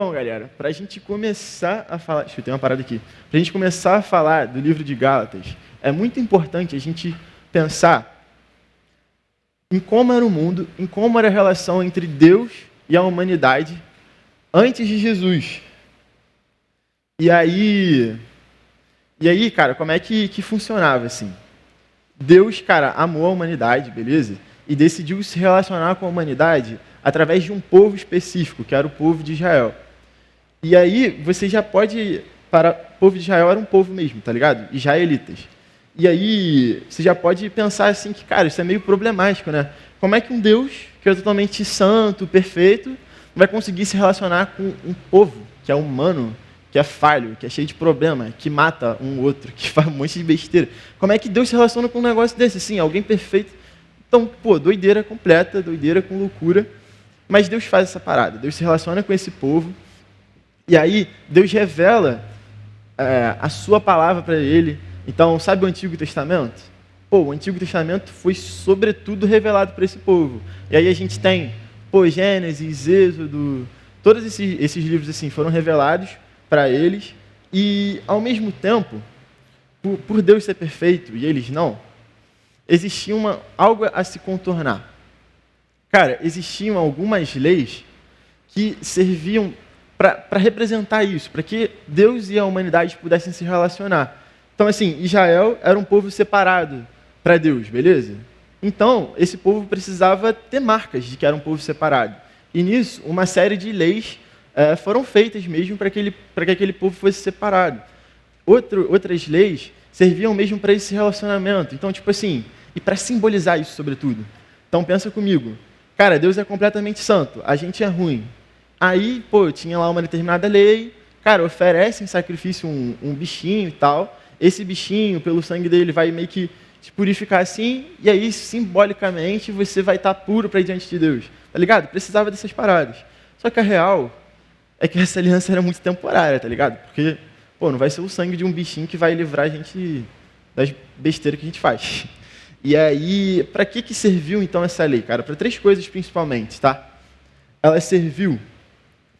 Bom, galera, para a gente começar a falar... Deixa eu ter uma parada aqui. Para a gente começar a falar do livro de Gálatas, é muito importante a gente pensar em como era o mundo, em como era a relação entre Deus e a humanidade antes de Jesus. E aí, cara, como é que funcionava assim? Deus, cara, amou a humanidade, beleza? E decidiu se relacionar com a humanidade através de um povo específico, que era o povo de Israel. E aí, você já pode... O povo de Israel era um povo mesmo, tá ligado? Israelitas. E aí, você já pode pensar assim que, cara, isso é meio problemático, né? Como é que um Deus, que é totalmente santo, perfeito, vai conseguir se relacionar com um povo que é humano, que é falho, que é cheio de problema, que mata um outro, que faz um monte de besteira? Como é que Deus se relaciona com um negócio desse? Assim, alguém perfeito? Então, pô, doideira completa, doideira com loucura. Mas Deus faz essa parada. Deus se relaciona com esse povo. E aí, Deus revela a sua palavra para ele. Então, sabe o Antigo Testamento? Pô, o Antigo Testamento foi, sobretudo, revelado para esse povo. E aí a gente tem, Gênesis, Êxodo, todos esses livros assim foram revelados para eles. E, ao mesmo tempo, por Deus ser perfeito e eles não, existia algo a se contornar. Cara, existiam algumas leis que serviam para representar isso, para que Deus e a humanidade pudessem se relacionar. Então, assim, Israel era um povo separado para Deus, beleza? Então, esse povo precisava ter marcas de que era um povo separado. E nisso, uma série de leis foram feitas mesmo para que aquele povo fosse separado. Outras leis serviam mesmo para esse relacionamento. Então, tipo assim, e para simbolizar isso, sobretudo. Então, pensa comigo. Cara, Deus é completamente santo, a gente é ruim. Aí, tinha lá uma determinada lei, cara, oferece em sacrifício um bichinho e tal. Esse bichinho, pelo sangue dele, vai meio que te purificar assim, e aí, simbolicamente, você vai estar puro para ir diante de Deus. Tá ligado? Precisava dessas paradas. Só que a real é que essa aliança era muito temporária, tá ligado? Porque, não vai ser o sangue de um bichinho que vai livrar a gente das besteiras que a gente faz. E aí, para que serviu então essa lei, cara? Para 3 coisas principalmente, tá? Ela serviu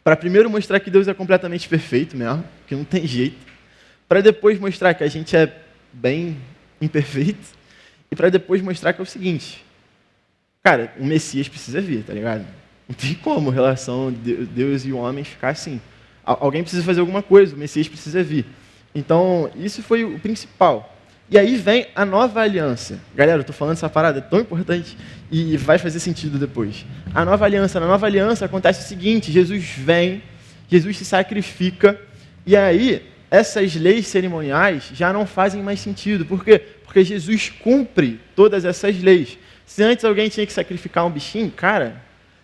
para primeiro mostrar que Deus é completamente perfeito mesmo, que não tem jeito. Para depois mostrar que a gente é bem imperfeito. E para depois mostrar que é o seguinte, cara, o Messias precisa vir, tá ligado? Não tem como a relação de Deus e o homem ficar assim. Alguém precisa fazer alguma coisa, o Messias precisa vir. Então, isso foi o principal. E aí vem a nova aliança. Galera, eu estou falando essa parada, é tão importante e vai fazer sentido depois. Na nova aliança acontece o seguinte, Jesus vem, Jesus se sacrifica, e aí essas leis cerimoniais já não fazem mais sentido. Por quê? Porque Jesus cumpre todas essas leis. Se antes alguém tinha que sacrificar um bichinho, cara,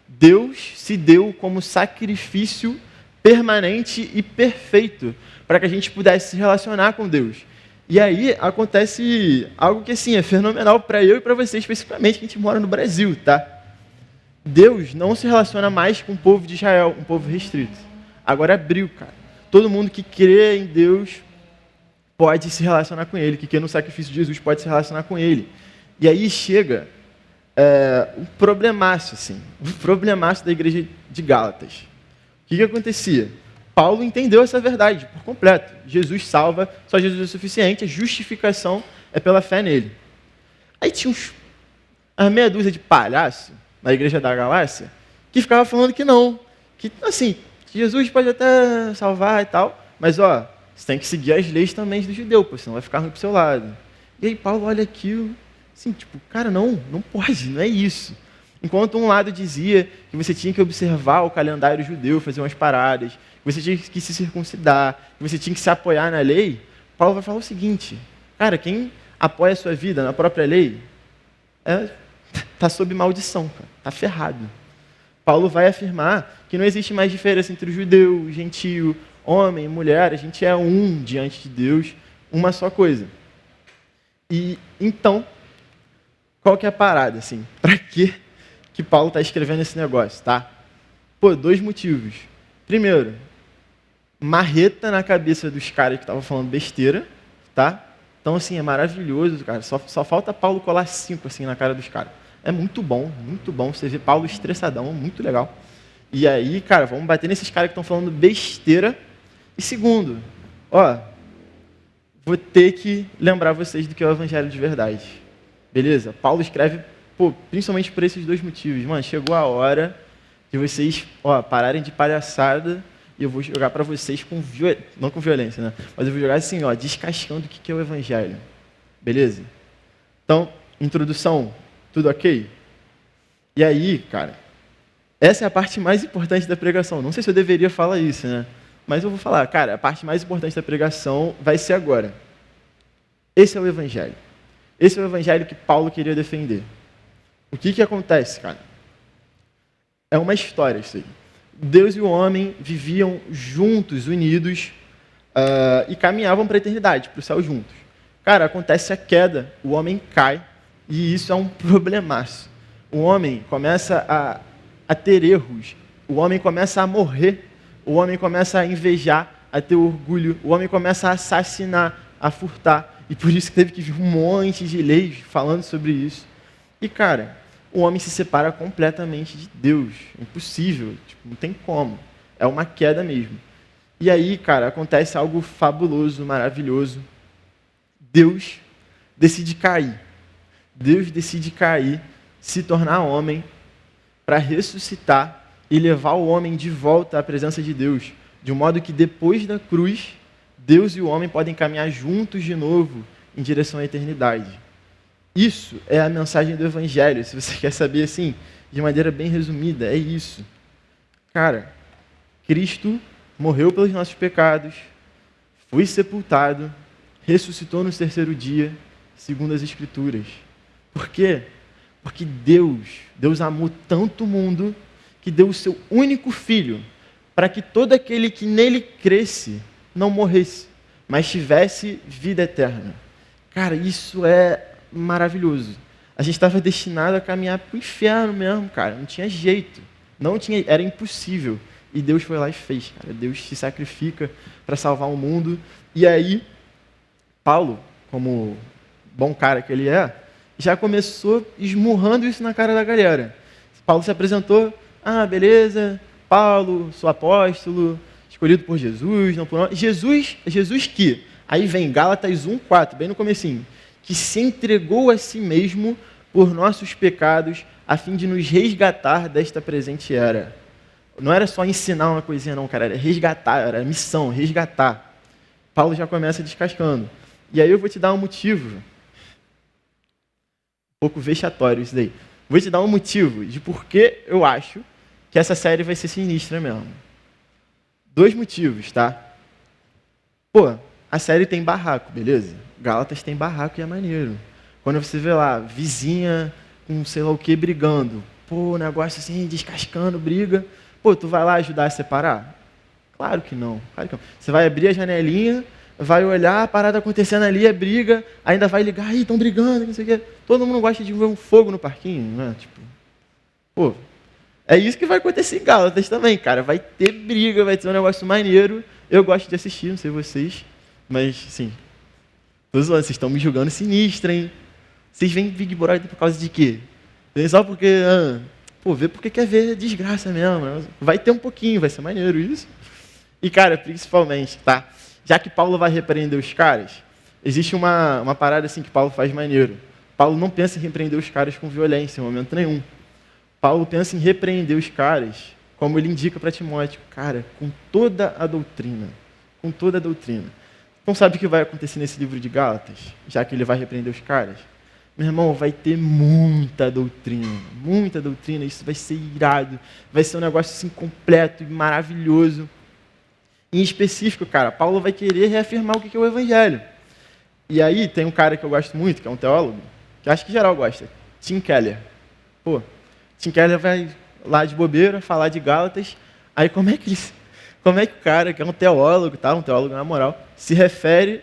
Deus se deu como sacrifício permanente e perfeito para que a gente pudesse se relacionar com Deus. E aí acontece algo que assim, é fenomenal para eu e para você, especificamente, que a gente mora no Brasil, tá? Deus não se relaciona mais com o povo de Israel, um povo restrito. Agora abriu, cara. Todo mundo que crê em Deus pode se relacionar com Ele, que crê no sacrifício de Jesus pode se relacionar com Ele. E aí chega um problemaço, assim, um problemaço da igreja de Gálatas. O que acontecia? Paulo entendeu essa verdade por completo. Jesus salva, só Jesus é suficiente, a justificação é pela fé nele. Aí tinha uma meia dúzia de palhaços na igreja da Galácia que ficava falando que não, que assim, que Jesus pode até salvar e tal, mas você tem que seguir as leis também do judeu, senão vai ficar ruim pro seu lado. E aí Paulo olha aquilo, assim, tipo, cara, não pode, não é isso. Enquanto um lado dizia que você tinha que observar o calendário judeu, fazer umas paradas, que você tinha que se circuncidar, que você tinha que se apoiar na lei, Paulo vai falar o seguinte, cara, quem apoia a sua vida na própria lei está sob maldição, está ferrado. Paulo vai afirmar que não existe mais diferença entre o judeu, o gentio, homem e mulher, a gente é um diante de Deus, uma só coisa. E então, qual que é a parada, assim? Para que Paulo está escrevendo esse negócio, tá? 2 motivos. Primeiro, marreta na cabeça dos caras que estavam falando besteira, tá? Então, assim, é maravilhoso, cara. Só falta Paulo colar 5, assim, na cara dos caras. É muito bom você ver Paulo estressadão, muito legal. E aí, cara, vamos bater nesses caras que estão falando besteira. E segundo, vou ter que lembrar vocês do que é o evangelho de verdade. Beleza? Paulo escreve, principalmente por esses dois motivos. Mano, chegou a hora de vocês, pararem de palhaçada e eu vou jogar para vocês não com violência, né? Mas eu vou jogar assim, descascando o que é o evangelho. Beleza? Então, introdução, tudo ok? E aí, cara, essa é a parte mais importante da pregação. Não sei se eu deveria falar isso, né? Mas eu vou falar, cara, a parte mais importante da pregação vai ser agora. Esse é o evangelho. Esse é o evangelho que Paulo queria defender. O que acontece, cara? É uma história isso aí. Deus e o homem viviam juntos, unidos, e caminhavam para a eternidade, para o céu juntos. Cara, acontece a queda, o homem cai, e isso é um problemaço. O homem começa a ter erros, o homem começa a morrer, o homem começa a invejar, a ter orgulho, o homem começa a assassinar, a furtar, e por isso que teve que vir um monte de leis falando sobre isso. E, cara, o homem se separa completamente de Deus. Impossível, não tem como. É uma queda mesmo. E aí, cara, acontece algo fabuloso, maravilhoso. Deus decide cair. Deus decide cair, se tornar homem, para ressuscitar e levar o homem de volta à presença de Deus. De um modo que depois da cruz, Deus e o homem podem caminhar juntos de novo em direção à eternidade. Isso é a mensagem do Evangelho. Se você quer saber, assim, de maneira bem resumida, é isso. Cara, Cristo morreu pelos nossos pecados, foi sepultado, ressuscitou no terceiro dia, segundo as Escrituras. Por quê? Porque Deus amou tanto o mundo que deu o seu único filho para que todo aquele que nele cresce não morresse, mas tivesse vida eterna. Cara, isso é maravilhoso. A gente estava destinado a caminhar para o inferno mesmo, cara. Não tinha jeito. Era impossível. E Deus foi lá e fez, cara. Deus se sacrifica para salvar o mundo. E aí, Paulo, como bom cara que ele é, já começou esmurrando isso na cara da galera. Paulo se apresentou, beleza, Paulo, sou apóstolo, escolhido por Jesus, não por nós. Jesus que, aí vem Gálatas 1:4, bem no comecinho, que se entregou a si mesmo por nossos pecados, a fim de nos resgatar desta presente era. Não era só ensinar uma coisinha não, cara, era resgatar, era missão, resgatar. Paulo já começa descascando. E aí eu vou te dar um motivo, um pouco vexatório isso daí. Vou te dar um motivo de por que eu acho que essa série vai ser sinistra mesmo. 2 motivos, tá? A série tem barraco, beleza? Gálatas tem barraco e é maneiro. Quando você vê lá, vizinha com sei lá o que brigando, negócio assim, descascando, briga, tu vai lá ajudar a separar? Claro que não. Você vai abrir a janelinha, vai olhar a parada acontecendo ali, a briga, ainda vai ligar, estão brigando, não sei o quê. Todo mundo gosta de ver um fogo no parquinho, né? É isso que vai acontecer em Gálatas também, cara. Vai ter briga, vai ter um negócio maneiro. Eu gosto de assistir, não sei vocês, mas, sim. Tô zoando, vocês estão me julgando sinistro, hein? Vocês vêm Big Brother por causa de quê? Só porque, vê porque quer ver desgraça mesmo. Né? Vai ter um pouquinho, vai ser maneiro isso. E, cara, principalmente, tá? Já que Paulo vai repreender os caras, existe uma parada assim que Paulo faz maneiro. Paulo não pensa em repreender os caras com violência em momento nenhum. Paulo pensa em repreender os caras, como ele indica para Timóteo, cara, com toda a doutrina. Com toda a doutrina. Então sabe o que vai acontecer nesse livro de Gálatas, já que ele vai repreender os caras? Meu irmão, vai ter muita doutrina, isso vai ser irado, vai ser um negócio assim completo e maravilhoso. Em específico, cara, Paulo vai querer reafirmar o que é o Evangelho. E aí tem um cara que eu gosto muito, que é um teólogo, que acho que geral gosta, Tim Keller. Tim Keller vai lá de bobeira falar de Gálatas, aí como é que o cara, que é um teólogo, tá? Um teólogo na moral, se refere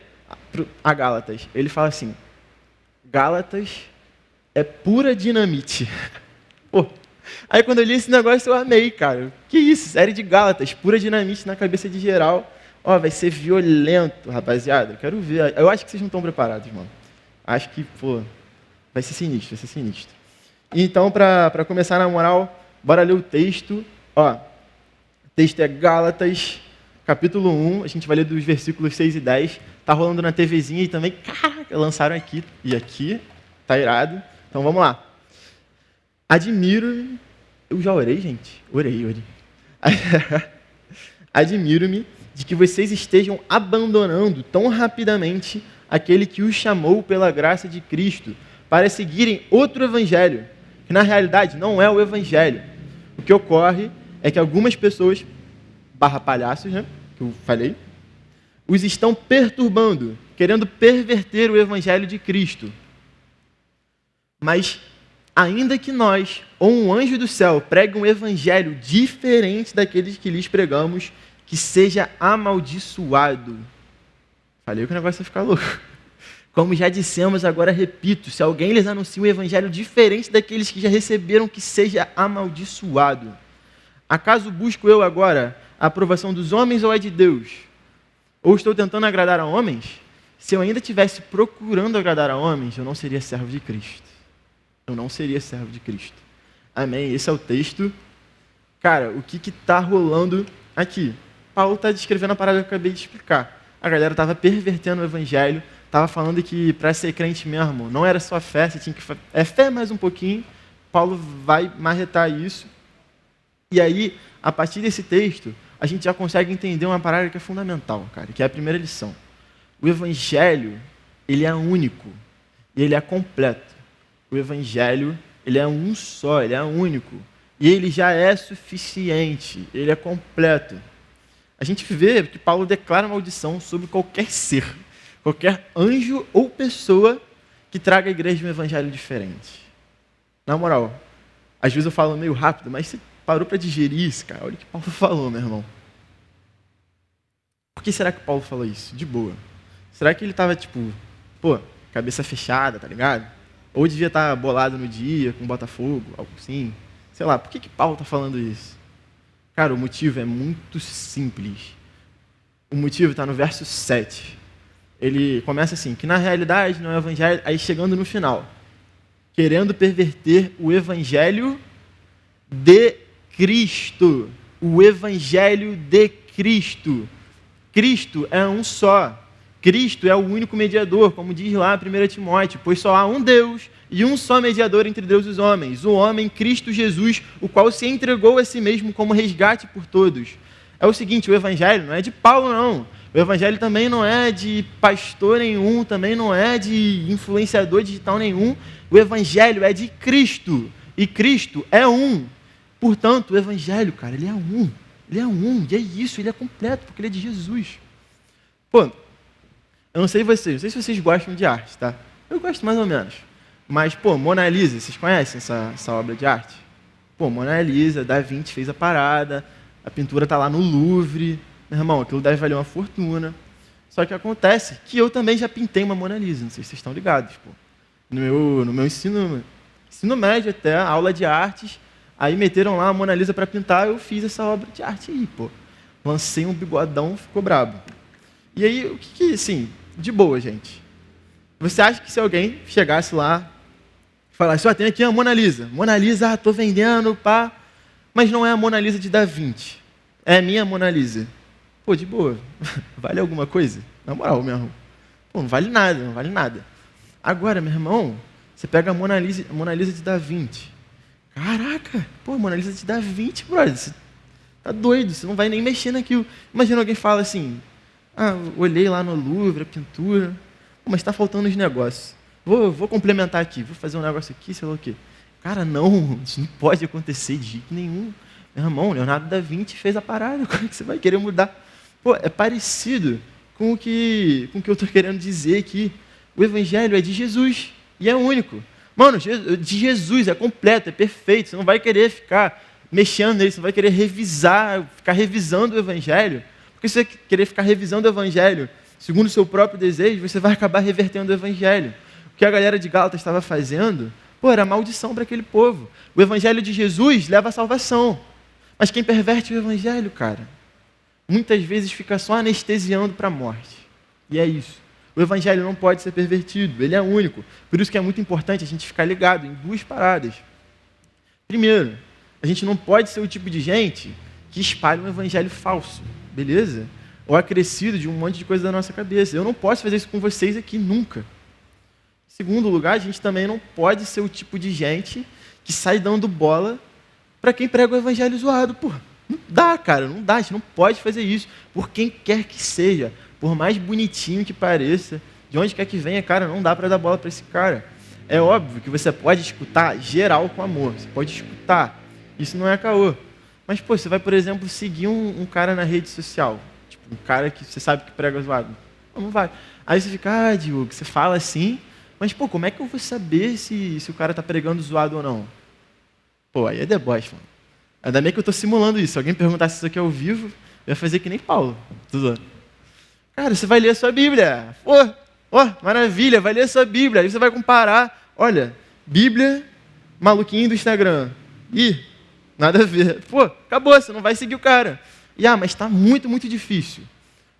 a Gálatas? Ele fala assim, Gálatas é pura dinamite. Aí quando eu li esse negócio eu amei, cara. Que isso, série de Gálatas, pura dinamite na cabeça de geral. Vai ser violento, rapaziada. Quero ver. Eu acho que vocês não estão preparados, mano. Acho que, vai ser sinistro, Então, para começar na moral, bora ler o texto. texto é Gálatas, capítulo 1, a gente vai ler dos versículos 6 e 10. Tá rolando na TVzinha e também, caraca, lançaram aqui e aqui, tá irado. Então vamos lá. Eu já orei, gente? Orei. Admiro-me de que vocês estejam abandonando tão rapidamente aquele que os chamou pela graça de Cristo para seguirem outro evangelho, que na realidade não é o evangelho. O que ocorre é que algumas pessoas, palhaços, né, que eu falei, os estão perturbando, querendo perverter o evangelho de Cristo. Mas, ainda que nós, ou um anjo do céu, pregue um evangelho diferente daqueles que lhes pregamos, que seja amaldiçoado. Falei que o negócio vai ficar louco. Como já dissemos, agora repito, se alguém lhes anuncia um evangelho diferente daqueles que já receberam, que seja amaldiçoado. Acaso busco eu agora a aprovação dos homens ou é de Deus? Ou estou tentando agradar a homens? Se eu ainda estivesse procurando agradar a homens, eu não seria servo de Cristo. Eu não seria servo de Cristo. Amém? Esse é o texto. Cara, o que está rolando aqui? Paulo está descrevendo a parada que eu acabei de explicar. A galera estava pervertendo o evangelho, estava falando que para ser crente mesmo, não era só fé, você tinha que é fé mais um pouquinho. Paulo vai marretar isso. E aí, a partir desse texto, a gente já consegue entender uma parada que é fundamental, cara, que é a primeira lição. O evangelho, ele é único e ele é completo. O evangelho, ele é um só, ele é único. E ele já é suficiente, ele é completo. A gente vê que Paulo declara maldição sobre qualquer ser, qualquer anjo ou pessoa que traga à igreja um evangelho diferente. Na moral, às vezes eu falo meio rápido, mas você parou para digerir isso, cara? Olha o que Paulo falou, meu irmão. Por que será que Paulo falou isso? De boa. Será que ele estava, cabeça fechada, tá ligado? Ou devia estar bolado no dia, com Botafogo, algo assim. Sei lá, por que Paulo está falando isso? Cara, o motivo é muito simples. O motivo está no verso 7. Ele começa assim, que na realidade não é o evangelho, aí chegando no final, querendo perverter o evangelho de Cristo. O evangelho de Cristo. Cristo é um só. Cristo é o único mediador, como diz lá 1 Timóteo, pois só há um Deus e um só mediador entre Deus e os homens, o homem Cristo Jesus, o qual se entregou a si mesmo como resgate por todos. É o seguinte, o evangelho não é de Paulo, não. O evangelho também não é de pastor nenhum, também não é de influenciador digital nenhum. O evangelho é de Cristo, e Cristo é um. Portanto, o evangelho, cara, ele é um. Ele é um, e é isso, ele é completo, porque ele é de Jesus. Eu não sei se vocês gostam de arte, tá? Eu gosto mais ou menos. Mas, Mona Lisa, vocês conhecem essa obra de arte? Mona Lisa, Da Vinci fez a parada, a pintura tá lá no Louvre. Meu irmão, aquilo deve valer uma fortuna. Só que acontece que eu também já pintei uma Mona Lisa, não sei se vocês estão ligados, No meu ensino médio até, aula de artes, aí meteram lá a Mona Lisa para pintar, eu fiz essa obra de arte aí, Lancei um bigodão, ficou brabo. E aí, o que assim, de boa, gente. Você acha que se alguém chegasse lá e falasse, tem aqui a Mona Lisa, tô vendendo, pá, mas não é a Mona Lisa de Da Vinci, é a minha Mona Lisa. De boa, vale alguma coisa? Na moral, meu irmão. Não vale nada. Agora, meu irmão, você pega a Mona Lisa de Da Vinci. Caraca, Mona Lisa de Da Vinci, brother, você tá doido, você não vai nem mexer naquilo. Imagina alguém fala assim, olhei lá no Louvre, a pintura, mas está faltando os negócios. Vou complementar aqui, vou fazer um negócio aqui, sei lá o quê. Cara, não, isso não pode acontecer de jeito nenhum. Meu irmão, Leonardo da Vinci fez a parada, como é que você vai querer mudar? É parecido com o que eu estou querendo dizer aqui. O evangelho é de Jesus e é único. Mano, de Jesus, é completo, é perfeito. Você não vai querer ficar mexendo nele, você não vai querer ficar revisando o evangelho. Porque se você querer ficar revisando o evangelho segundo o seu próprio desejo, você vai acabar revertendo o evangelho. O que a galera de Gálatas estava fazendo, era maldição para aquele povo. O evangelho de Jesus leva à salvação. Mas quem perverte o evangelho, cara, muitas vezes fica só anestesiando para a morte. E é isso. O evangelho não pode ser pervertido, ele é único. Por isso que é muito importante a gente ficar ligado em duas paradas. Primeiro, a gente não pode ser o tipo de gente que espalham um evangelho falso, beleza? Ou acrescido de um monte de coisa da nossa cabeça. Eu não posso fazer isso com vocês aqui nunca. Em segundo lugar, a gente também não pode ser o tipo de gente que sai dando bola para quem prega o evangelho zoado. Pô, não dá, cara, não dá. A gente não pode fazer isso por quem quer que seja, por mais bonitinho que pareça, de onde quer que venha, cara, não dá para dar bola para esse cara. É óbvio que você pode escutar geral com amor, você pode escutar, isso não é caô. Mas, pô, você vai, por exemplo, seguir um cara na rede social, tipo, um cara que você sabe que prega zoado. Não vai. Aí você fica, Diogo, você fala assim, mas, pô, como é que eu vou saber se o cara tá pregando zoado ou não? Pô, aí é deboche, mano. Ainda bem que eu tô simulando isso. Se alguém perguntasse isso aqui ao vivo, eu ia fazer que nem Paulo. Tudo. Cara, você vai ler a sua Bíblia. Pô, ó, maravilha, vai ler a sua Bíblia. Aí você vai comparar. Olha, Bíblia, maluquinho do Instagram. Ih, nada a ver. Pô, acabou, você não vai seguir o cara. E, mas está muito, muito difícil.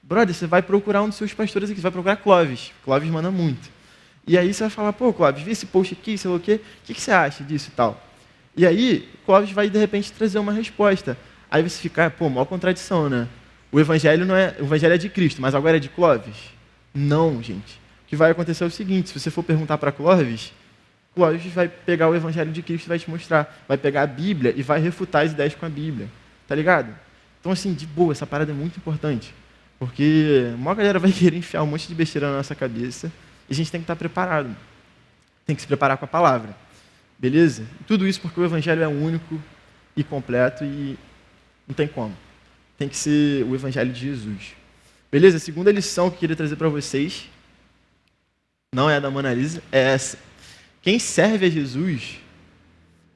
Brother, você vai procurar um dos seus pastores aqui, você vai procurar Clóvis. Clóvis manda muito. E aí você vai falar, pô, Clóvis, vi esse post aqui, sei lá o quê, o que você acha disso e tal? E aí, Clóvis vai, de repente, trazer uma resposta. Aí você fica, pô, maior contradição, né? O evangelho é de Cristo, mas agora é de Clóvis? Não, gente. O que vai acontecer é o seguinte, se você for perguntar para Clóvis vai pegar o evangelho de Cristo e vai te mostrar. Vai pegar a Bíblia e vai refutar as ideias com a Bíblia. Tá ligado? Então, assim, de boa, essa parada é muito importante. Porque a maior galera vai querer enfiar um monte de besteira na nossa cabeça e a gente tem que estar preparado. Tem que se preparar com a palavra. Beleza? Tudo isso porque o evangelho é único e completo e não tem como. Tem que ser o evangelho de Jesus. Beleza? A segunda lição que eu queria trazer para vocês, não é a da Mona Lisa, é essa. Quem serve a Jesus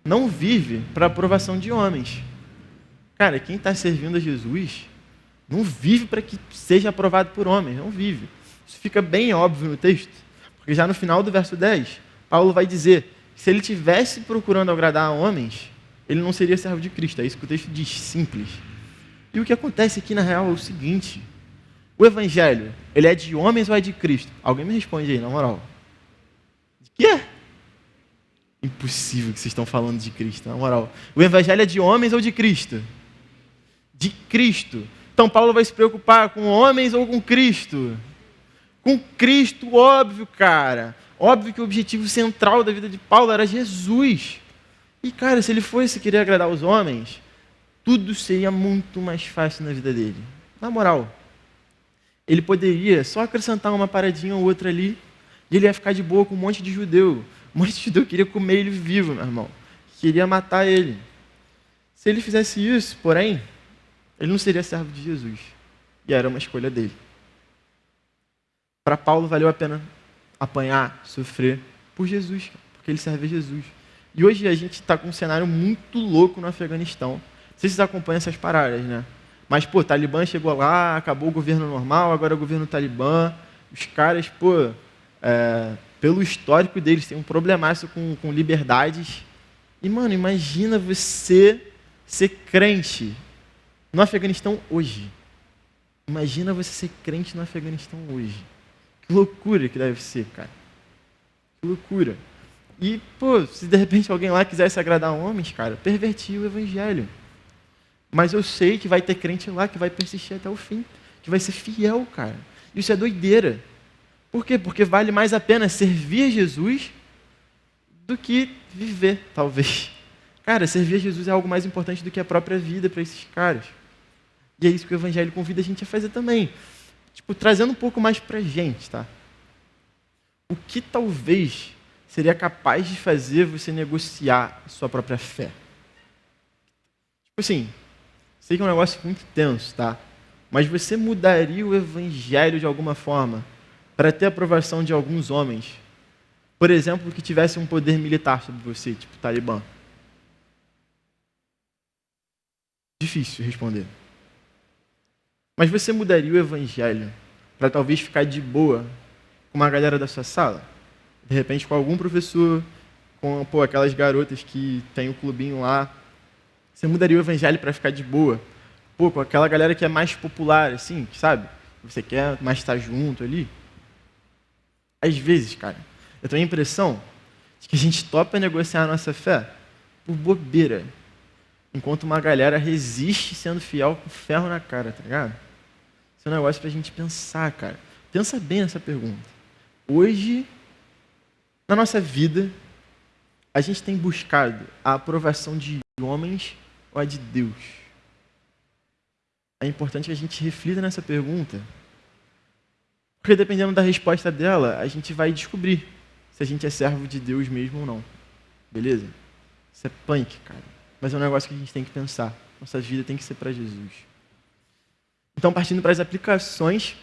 não vive para a aprovação de homens. Cara, quem está servindo a Jesus não vive para que seja aprovado por homens, não vive. Isso fica bem óbvio no texto, porque já no final do verso 10, Paulo vai dizer que se ele estivesse procurando agradar a homens, ele não seria servo de Cristo. É isso que o texto diz, simples. E o que acontece aqui, na real, é o seguinte: o evangelho, ele é de homens ou é de Cristo? Alguém me responde aí, na moral. De quê? Impossível que vocês estão falando de Cristo, na moral. O evangelho é de homens ou de Cristo? De Cristo. Então Paulo vai se preocupar com homens ou com Cristo? Com Cristo, óbvio, cara. Óbvio que o objetivo central da vida de Paulo era Jesus. E, cara, se ele fosse querer agradar os homens, tudo seria muito mais fácil na vida dele. Na moral. Ele poderia só acrescentar uma paradinha ou outra ali, e ele ia ficar de boa com um monte de judeu. Um monte de judeu queria comer ele vivo, meu irmão. Queria matar ele. Se ele fizesse isso, porém, ele não seria servo de Jesus. E era uma escolha dele. Para Paulo, valeu a pena apanhar, sofrer por Jesus, porque ele serve a Jesus. E hoje a gente está com um cenário muito louco no Afeganistão. Não sei se vocês acompanham essas paradas, né? Mas, pô, o Talibã chegou lá, acabou o governo normal, agora é o governo Talibã. Os caras, pô, pelo histórico deles, tem um problemaço com liberdades. E, mano, imagina você ser crente no Afeganistão hoje. Imagina você ser crente no Afeganistão hoje. Que loucura que deve ser, cara. Que loucura. E, pô, se de repente alguém lá quisesse agradar homens, cara, pervertia o evangelho. Mas eu sei que vai ter crente lá que vai persistir até o fim, que vai ser fiel, cara. Isso é doideira. Por quê? Porque vale mais a pena servir a Jesus do que viver, talvez. Cara, servir a Jesus é algo mais importante do que a própria vida para esses caras. E é isso que o evangelho convida a gente a fazer também. Tipo, trazendo um pouco mais pra gente, tá? O que talvez seria capaz de fazer você negociar a sua própria fé? Tipo assim, sei que é um negócio muito tenso, tá? Mas você mudaria o evangelho de alguma forma para ter a aprovação de alguns homens? Por exemplo, que tivesse um poder militar sobre você, tipo o Talibã. Difícil responder. Mas você mudaria o evangelho para talvez ficar de boa com uma galera da sua sala? De repente com algum professor, com aquelas garotas que tem o clubinho lá. Você mudaria o evangelho para ficar de boa? Com aquela galera que é mais popular, assim, sabe? Você quer mais estar junto ali? Às vezes, cara, eu tenho a impressão de que a gente topa negociar a nossa fé por bobeira. A enquanto uma galera resiste sendo fiel com ferro na cara, tá ligado? Esse é um negócio pra gente pensar, cara. Pensa bem nessa pergunta. Hoje, na nossa vida, a gente tem buscado a aprovação de homens ou a de Deus? É importante que a gente reflita nessa pergunta, porque dependendo da resposta dela, a gente vai descobrir se a gente é servo de Deus mesmo ou não. Beleza? Isso é punk, cara. Mas é um negócio que a gente tem que pensar. Nossa vida tem que ser para Jesus. Então, partindo para as aplicações,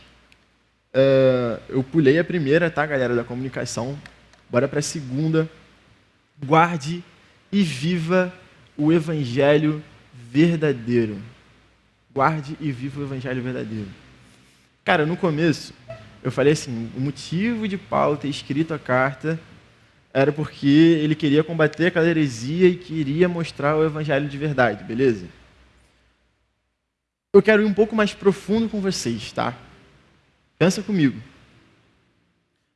eu pulei a primeira, tá, galera, da comunicação. Bora para a segunda. Guarde e viva o evangelho verdadeiro. Guarde e viva o evangelho verdadeiro. Cara, no começo, eu falei assim, o motivo de Paulo ter escrito a carta era porque ele queria combater aquela heresia e queria mostrar o evangelho de verdade, beleza? Eu quero ir um pouco mais profundo com vocês, tá? Pensa comigo.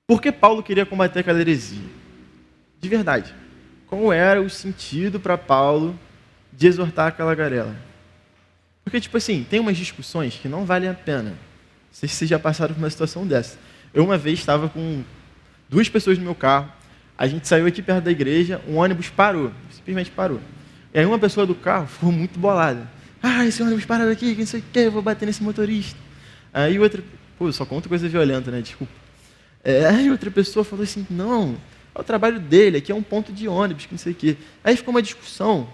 Por que Paulo queria combater aquela heresia? De verdade. Qual era o sentido para Paulo de exortar aquela galera? Porque, tipo assim, tem umas discussões que não valem a pena. Não sei se vocês já passaram por uma situação dessa. Eu uma vez estava com 2 pessoas no meu carro, a gente saiu aqui perto da igreja, um ônibus parou, simplesmente parou. E aí uma pessoa do carro ficou muito bolada. Ah, esse ônibus parado aqui, que não sei o que, eu vou bater nesse motorista. Aí outra... Pô, só conto coisa violenta, né? Desculpa. Aí outra pessoa falou assim, não, é o trabalho dele, aqui é um ponto de ônibus, que não sei o quê. Aí ficou uma discussão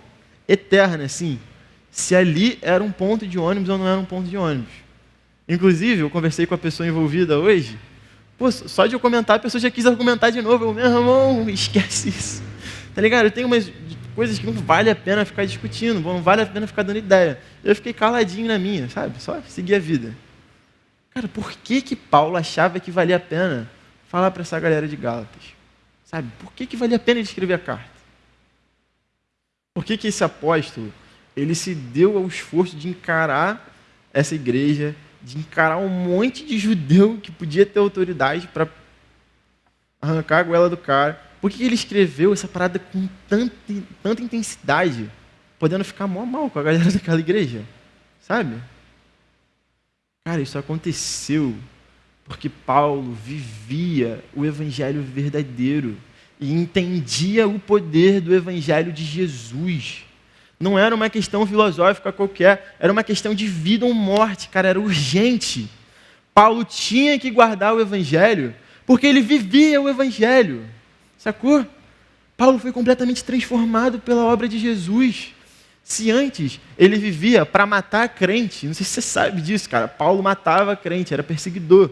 eterna, assim, se ali era um ponto de ônibus ou não era um ponto de ônibus. Inclusive, eu conversei com a pessoa envolvida hoje, pô, só de eu comentar, a pessoa já quis argumentar de novo. Eu, meu irmão, esquece isso. Tá ligado? Eu tenho umas coisas que não vale a pena ficar discutindo, não vale a pena ficar dando ideia. Eu fiquei caladinho na minha, sabe? Só seguir a vida. Cara, por que Paulo achava que valia a pena falar para essa galera de Gálatas? Sabe? Por que valia a pena ele escrever a carta? Por que esse apóstolo, ele se deu ao esforço de encarar essa igreja, de encarar um monte de judeu que podia ter autoridade para arrancar a goela do cara? Por que ele escreveu essa parada com tanta intensidade, podendo ficar mó mal com a galera daquela igreja? Sabe? Cara, isso aconteceu porque Paulo vivia o evangelho verdadeiro e entendia o poder do evangelho de Jesus. Não era uma questão filosófica qualquer, era uma questão de vida ou morte, cara, era urgente. Paulo tinha que guardar o evangelho porque ele vivia o evangelho, sacou? Paulo foi completamente transformado pela obra de Jesus. Se antes ele vivia para matar crente, não sei se você sabe disso, cara, Paulo matava crente, era perseguidor.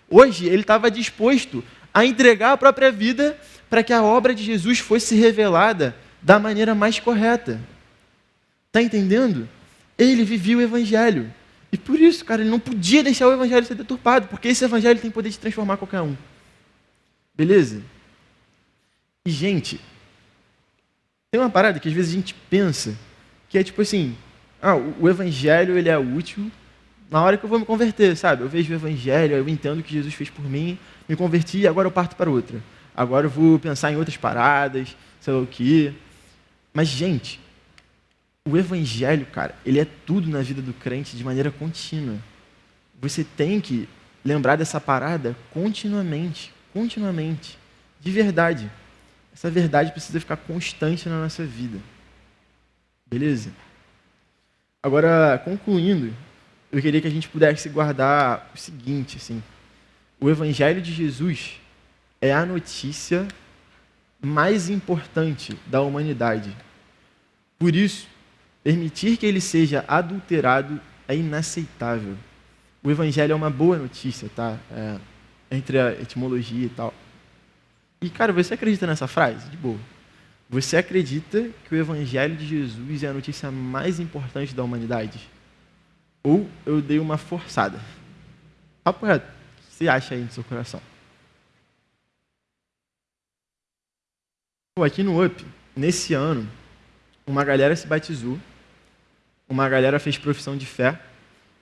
Hoje ele estava disposto a entregar a própria vida para que a obra de Jesus fosse revelada da maneira mais correta. Está entendendo? Ele vivia o evangelho. E por isso, cara, ele não podia deixar o evangelho ser deturpado, porque esse evangelho tem poder de transformar qualquer um. Beleza? E, gente, tem uma parada que às vezes a gente pensa, que é tipo assim, o evangelho ele é útil na hora que eu vou me converter, sabe? Eu vejo o evangelho, eu entendo o que Jesus fez por mim, me converti e agora eu parto para outra. Agora eu vou pensar em outras paradas, sei lá o quê. Mas, gente, o evangelho, cara, ele é tudo na vida do crente de maneira contínua. Você tem que lembrar dessa parada continuamente, de verdade. Essa verdade precisa ficar constante na nossa vida. Beleza? Agora, concluindo, eu queria que a gente pudesse guardar o seguinte, assim, o evangelho de Jesus é a notícia mais importante da humanidade. Por isso, permitir que ele seja adulterado é inaceitável. O evangelho é uma boa notícia, tá? Entre a etimologia e tal. E, cara, você acredita nessa frase? De boa. Você acredita que o evangelho de Jesus é a notícia mais importante da humanidade? Ou eu dei uma forçada? Papo reto. O que você acha aí no seu coração? Aqui no UP, nesse ano, uma galera se batizou, uma galera fez profissão de fé,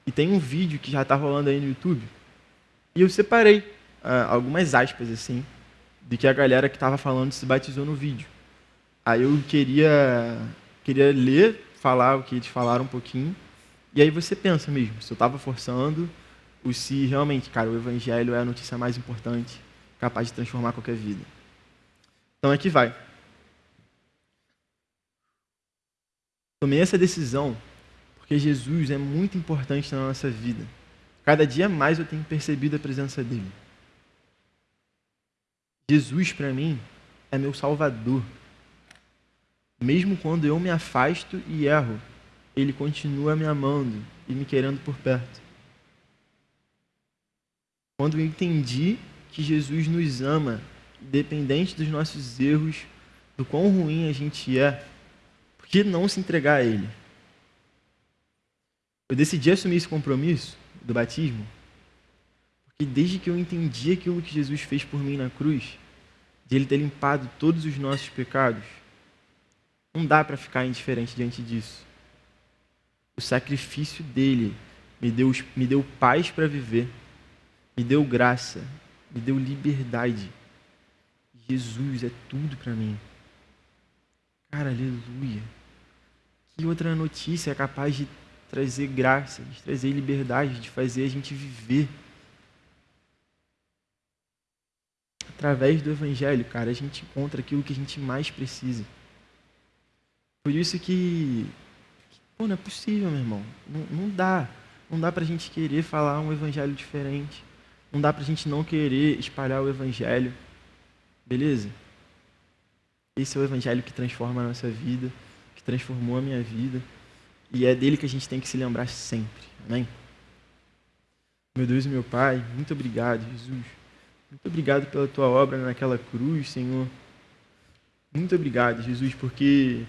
e tem um vídeo que já está rolando aí no YouTube, e eu separei algumas aspas, assim, de que a galera que estava falando se batizou no vídeo. Aí eu queria ler falar o que eles falaram um pouquinho, e aí você pensa mesmo, se eu estava forçando, ou se realmente, cara, o evangelho é a notícia mais importante, capaz de transformar qualquer vida. Então aqui vai. Tomei essa decisão porque Jesus é muito importante na nossa vida. Cada dia mais eu tenho percebido a presença dele. Jesus, para mim, é meu salvador. Mesmo quando eu me afasto e erro, ele continua me amando e me querendo por perto. Quando eu entendi que Jesus nos ama, independente dos nossos erros, do quão ruim a gente é, por que não se entregar a ele? Eu decidi assumir esse compromisso do batismo, porque desde que eu entendi aquilo que Jesus fez por mim na cruz, de ele ter limpado todos os nossos pecados, não dá para ficar indiferente diante disso. O sacrifício dele me deu paz para viver, me deu graça, me deu liberdade. Jesus é tudo para mim. Cara, aleluia. Que outra notícia é capaz de trazer graça, de trazer liberdade, de fazer a gente viver? Através do evangelho, cara, a gente encontra aquilo que a gente mais precisa. Por isso que não é possível, meu irmão. Não dá. Não dá pra gente querer falar um evangelho diferente. Não dá pra gente não querer espalhar o evangelho. Beleza? Esse é o evangelho que transforma a nossa vida, que transformou a minha vida. E é dele que a gente tem que se lembrar sempre. Amém? Meu Deus e meu Pai, muito obrigado, Jesus. Muito obrigado pela tua obra naquela cruz, Senhor. Muito obrigado, Jesus, porque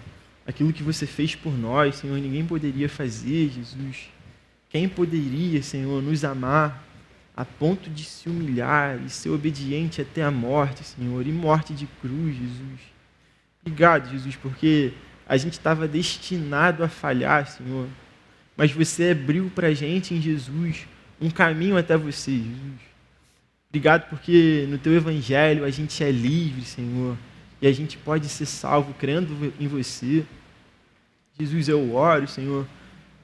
aquilo que você fez por nós, Senhor, ninguém poderia fazer, Jesus. Quem poderia, Senhor, nos amar a ponto de se humilhar e ser obediente até a morte, Senhor, e morte de cruz, Jesus. Obrigado, Jesus, porque a gente estava destinado a falhar, Senhor, mas você abriu para a gente em Jesus um caminho até você, Jesus. Obrigado porque no teu evangelho a gente é livre, Senhor, e a gente pode ser salvo crendo em você. Jesus, eu oro, Senhor,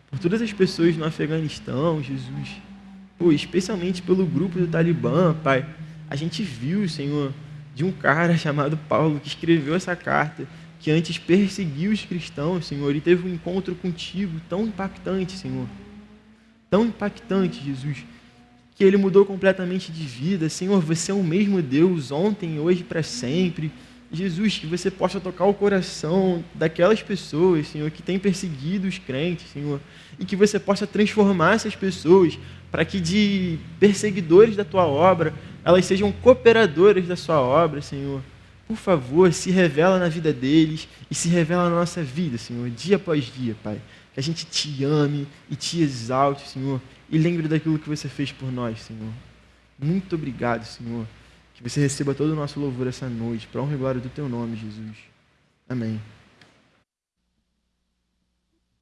por todas as pessoas no Afeganistão, Jesus, especialmente pelo grupo do Talibã, Pai. A gente viu, Senhor, de um cara chamado Paulo que escreveu essa carta, que antes perseguiu os cristãos, Senhor, e teve um encontro contigo tão impactante, Senhor. Tão impactante, Jesus, que ele mudou completamente de vida. Senhor, você é o mesmo Deus ontem, hoje, para sempre. Jesus, que você possa tocar o coração daquelas pessoas, Senhor, que têm perseguido os crentes, Senhor, e que você possa transformar essas pessoas para que de perseguidores da tua obra, elas sejam cooperadoras da sua obra, Senhor. Por favor, se revela na vida deles e se revela na nossa vida, Senhor, dia após dia, Pai. Que a gente te ame e te exalte, Senhor, e lembre daquilo que você fez por nós, Senhor. Muito obrigado, Senhor. Que você receba todo o nosso louvor essa noite, para a honra e glória do teu nome, Jesus. Amém.